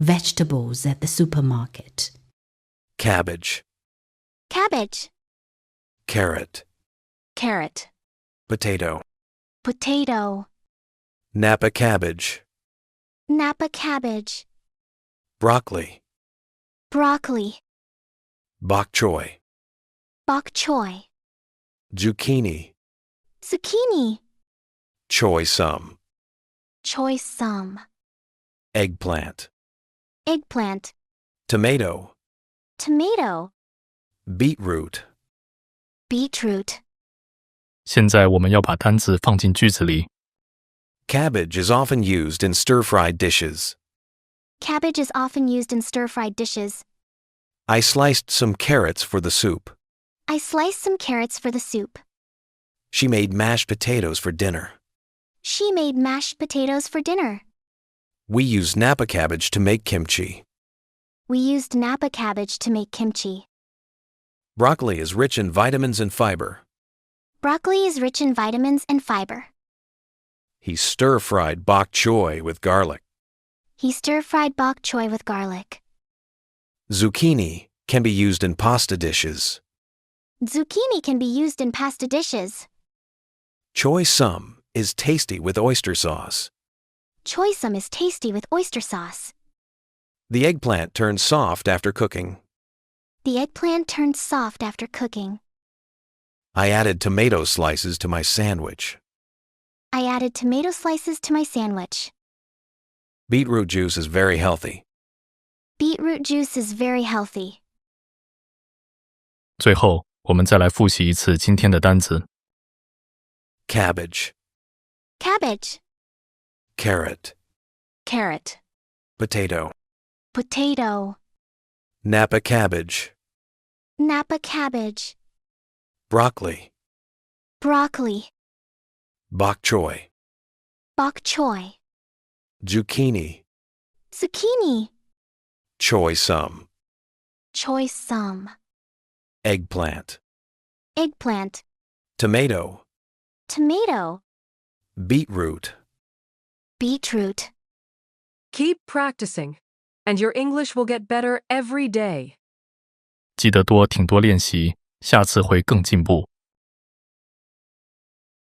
vegetables at the supermarket. Cabbage. Cabbage. Carrot. Carrot. Potato. Potato. Napa cabbage. Napa cabbage. Broccoli. Broccoli. Bok choy. Bok choy. Zucchini. Zucchini. Choy some. Choy some. Eggplant. Eggplant. Tomato. Tomato. Beetroot. Beetroot. 现在我们要把单字放进句子里。Cabbage is often used in stir-fried dishes. Cabbage is often used in stir-fried dishes. I sliced some carrots for the soup. I sliced some carrots for the soup. She made mashed potatoes for dinner. She made mashed potatoes for dinner. We used napa cabbage to make kimchi. We used napa cabbage to make kimchi. Broccoli is rich in vitamins and fiber. Broccoli is rich in vitamins and fiber. He stir-fried bok choy with garlic. He stir-fried bok choy with garlic. Zucchini can be used in pasta dishes. Zucchini can be used in pasta dishes. Choy some is tasty with oyster sauce. Choy some is tasty with oyster sauce. The eggplant turns soft after cooking. The eggplant turns soft after cooking. I added tomato slices to my sandwich. I added tomato slices to my sandwich. Beetroot juice is very healthy. Beetroot juice is very healthy. 最后，我们再来复习一次今天的单词。Cabbage. Cabbage. Carrot. Carrot. Potato. Potato. Napa cabbage. Napa cabbage. Broccoli. Broccoli. Bok choy. Bok choy. Zucchini. Zucchini. Choy some. Choy some. Eggplant. Eggplant. Tomato. Tomato. Beetroot. Beetroot. Keep practicing, and your English will get better every day. 记得多听多练习，下次会更进步。